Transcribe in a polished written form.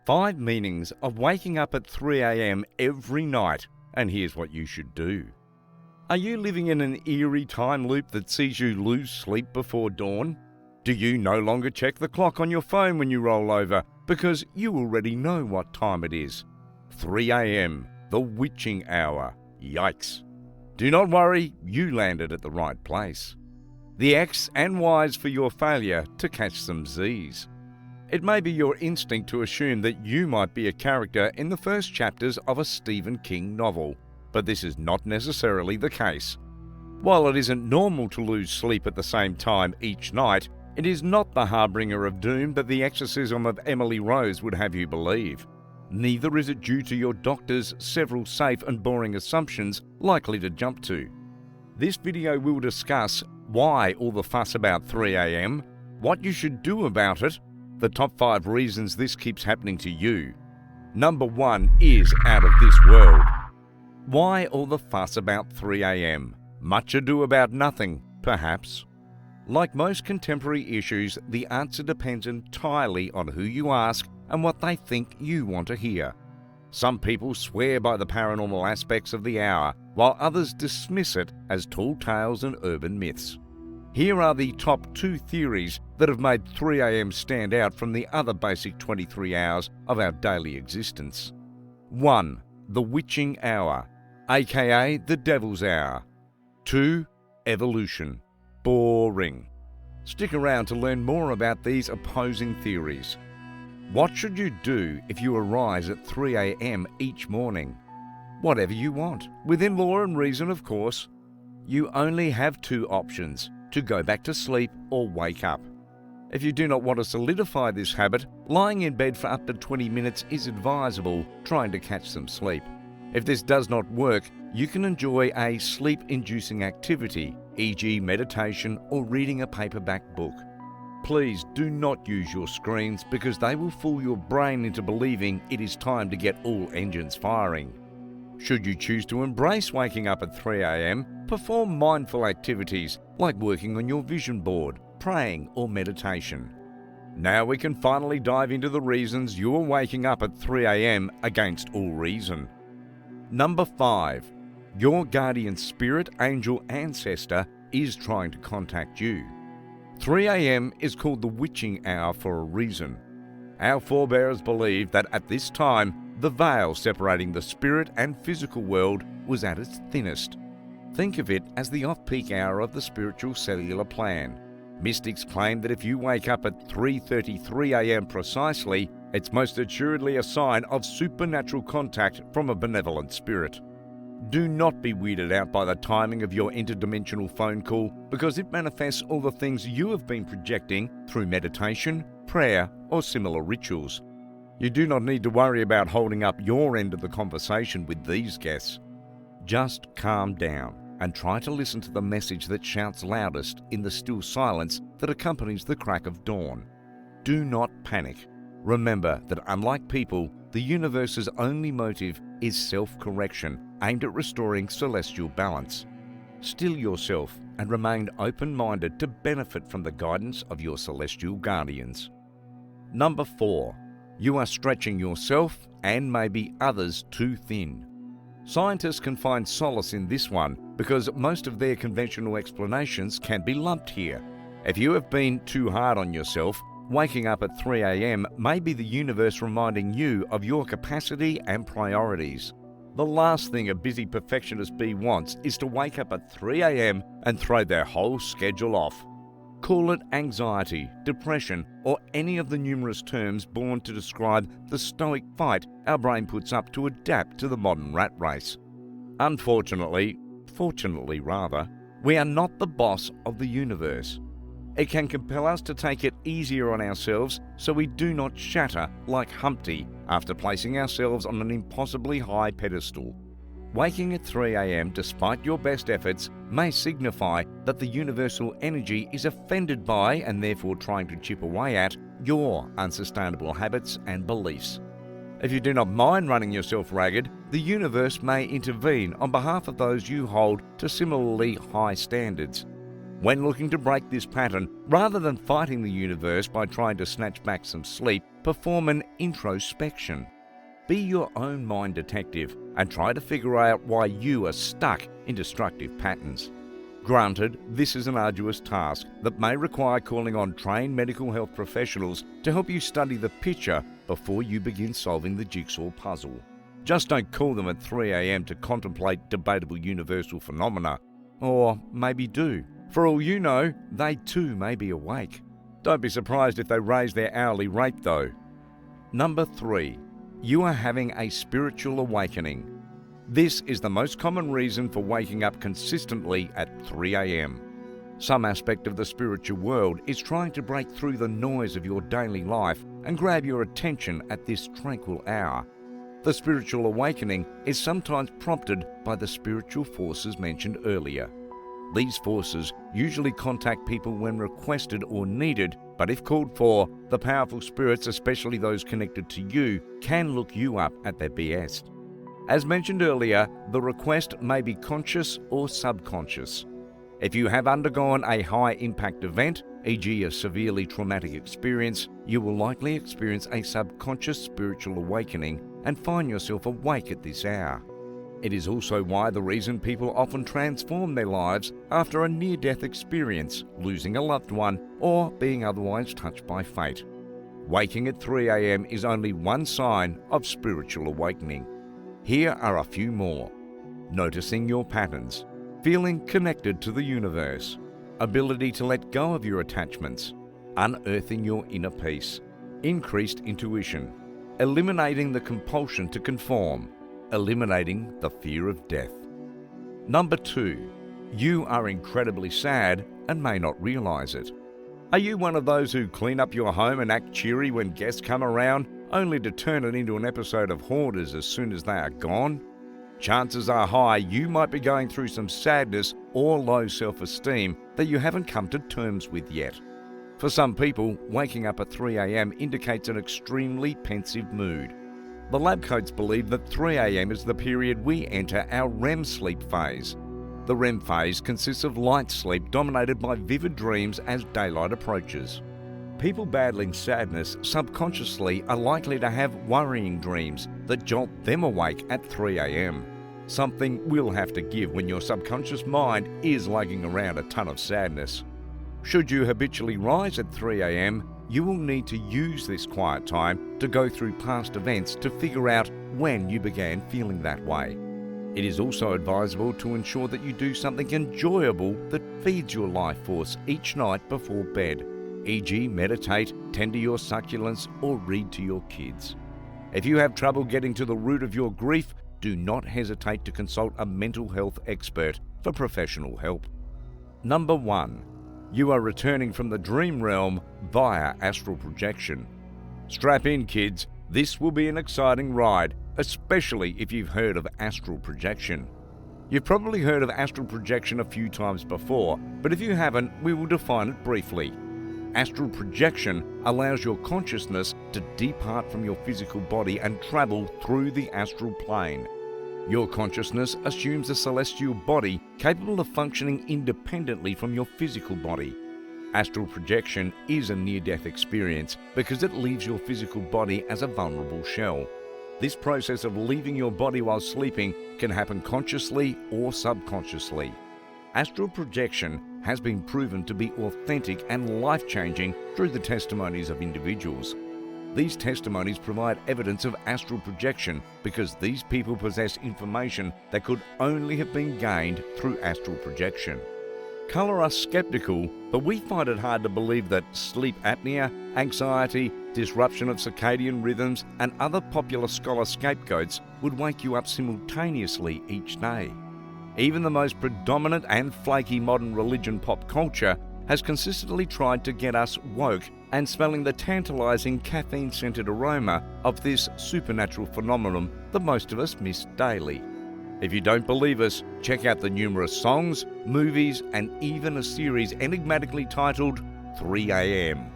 5 meanings of waking up at 3 a.m. every night, and here's what you should do. Are you living in an eerie time loop that sees you lose sleep before dawn? Do you no longer check the clock on your phone when you roll over because you already know what time it is? 3 a.m., the witching hour. Yikes. Do not worry, you landed at the right place. The X and Y's for your failure to catch some Z's. It may be your instinct to assume that you might be a character in the first chapters of a Stephen King novel, but this is not necessarily the case. While it isn't normal to lose sleep at the same time each night, it is not the harbinger of doom that the exorcism of Emily Rose would have you believe. Neither is it due to your doctor's several safe and boring assumptions likely to jump to. This video will discuss why all the fuss about 3 a.m., what you should do about it, the top 5 reasons this keeps happening to you. Number 1 is out of this world. Why all the fuss about 3 a.m.? Much ado about nothing, perhaps. Like most contemporary issues, the answer depends entirely on who you ask and what they think you want to hear. Some people swear by the paranormal aspects of the hour, while others dismiss it as tall tales and urban myths. Here are the top 2 theories that have made 3 a.m. stand out from the other basic 23 hours of our daily existence. 1. The witching hour, aka the devil's hour. 2. Evolution. Boring. Stick around to learn more about these opposing theories. What should you do if you arise at 3 a.m. each morning? Whatever you want, within law and reason, of course. You only have 2 options: to go back to sleep or wake up. If you do not want to solidify this habit, lying in bed for up to 20 minutes is advisable, trying to catch some sleep. If this does not work, you can enjoy a sleep-inducing activity, e.g. meditation or reading a paperback book. Please do not use your screens because they will fool your brain into believing it is time to get all engines firing. Should you choose to embrace waking up at 3 a.m., perform mindful activities like working on your vision board, praying or meditation. Now we can finally dive into the reasons you are waking up at 3 a.m. against all reason. Number 5. Your guardian spirit, angel, ancestor is trying to contact you. 3 a.m. is called the witching hour for a reason. Our forebears believed that at this time, the veil separating the spirit and physical world was at its thinnest. Think of it as the off-peak hour of the spiritual cellular plan. Mystics claim that if you wake up at 3:33 a.m. precisely, it's most assuredly a sign of supernatural contact from a benevolent spirit. Do not be weirded out by the timing of your interdimensional phone call because it manifests all the things you have been projecting through meditation, prayer, or similar rituals. You do not need to worry about holding up your end of the conversation with these guests. Just calm down and try to listen to the message that shouts loudest in the still silence that accompanies the crack of dawn. Do not panic. Remember that unlike people, the universe's only motive is self-correction aimed at restoring celestial balance. Still yourself and remain open-minded to benefit from the guidance of your celestial guardians. Number 4. You are stretching yourself and maybe others too thin. Scientists can find solace in this one because most of their conventional explanations can be lumped here. If you have been too hard on yourself, waking up at 3 a.m. may be the universe reminding you of your capacity and priorities. The last thing a busy perfectionist bee wants is to wake up at 3 a.m. and throw their whole schedule off. Call it anxiety, depression, or any of the numerous terms born to describe the stoic fight our brain puts up to adapt to the modern rat race. Fortunately, we are not the boss of the universe. It can compel us to take it easier on ourselves so we do not shatter like Humpty after placing ourselves on an impossibly high pedestal. Waking at 3 a.m. despite your best efforts may signify that the universal energy is offended by and therefore trying to chip away at your unsustainable habits and beliefs. If you do not mind running yourself ragged, the universe may intervene on behalf of those you hold to similarly high standards. When looking to break this pattern, rather than fighting the universe by trying to snatch back some sleep, perform an introspection. Be your own mind detective and try to figure out why you are stuck in destructive patterns. Granted, this is an arduous task that may require calling on trained medical health professionals to help you study the picture before you begin solving the jigsaw puzzle. Just don't call them at 3 a.m. to contemplate debatable universal phenomena. Or maybe do. For all you know, they too may be awake. Don't be surprised if they raise their hourly rate though. Number 3. You are having a spiritual awakening. This is the most common reason for waking up consistently at 3 a.m. Some aspect of the spiritual world is trying to break through the noise of your daily life and grab your attention at this tranquil hour. The spiritual awakening is sometimes prompted by the spiritual forces mentioned earlier. These forces usually contact people when requested or needed, but if called for, the powerful spirits, especially those connected to you, can look you up at their best. As mentioned earlier, the request may be conscious or subconscious. If you have undergone a high-impact event, e.g. a severely traumatic experience, you will likely experience a subconscious spiritual awakening and find yourself awake at this hour. It is also why the reason people often transform their lives after a near-death experience, losing a loved one, or being otherwise touched by fate. Waking at 3 a.m. is only one sign of spiritual awakening. Here are a few more. Noticing your patterns, feeling connected to the universe, ability to let go of your attachments, unearthing your inner peace, increased intuition, eliminating the compulsion to conform, eliminating the fear of death. Number 2. You are incredibly sad and may not realize it. Are you one of those who clean up your home and act cheery when guests come around, only to turn it into an episode of hoarders as soon as they are gone? Chances are high you might be going through some sadness or low self-esteem that you haven't come to terms with yet. For some people, waking up at 3 a.m. indicates an extremely pensive mood. The lab coats believe that 3 a.m. is the period we enter our REM sleep phase. The REM phase consists of light sleep dominated by vivid dreams as daylight approaches. People battling sadness subconsciously are likely to have worrying dreams that jolt them awake at 3 a.m. Something will have to give when your subconscious mind is lugging around a ton of sadness. Should you habitually rise at 3 a.m., you will need to use this quiet time to go through past events to figure out when you began feeling that way. It is also advisable to ensure that you do something enjoyable that feeds your life force each night before bed, e.g. meditate, tend to your succulents, or read to your kids. If you have trouble getting to the root of your grief, do not hesitate to consult a mental health expert for professional help. Number 1. You are returning from the dream realm via astral projection. Strap in, kids. This will be an exciting ride, especially if you've heard of astral projection. You've probably heard of astral projection a few times before, but if you haven't, we will define it briefly. Astral projection allows your consciousness to depart from your physical body and travel through the astral plane. Your consciousness assumes a celestial body capable of functioning independently from your physical body. Astral projection is a near-death experience because it leaves your physical body as a vulnerable shell. This process of leaving your body while sleeping can happen consciously or subconsciously. Astral projection has been proven to be authentic and life-changing through the testimonies of individuals. These testimonies provide evidence of astral projection because these people possess information that could only have been gained through astral projection. Colour us skeptical, but we find it hard to believe that sleep apnea, anxiety, disruption of circadian rhythms, and other popular scholar scapegoats would wake you up simultaneously each day. Even the most predominant and flaky modern religion pop culture has consistently tried to get us woke and smelling the tantalising caffeine-scented aroma of this supernatural phenomenon that most of us miss daily. If you don't believe us, check out the numerous songs, movies, and even a series enigmatically titled 3 a.m.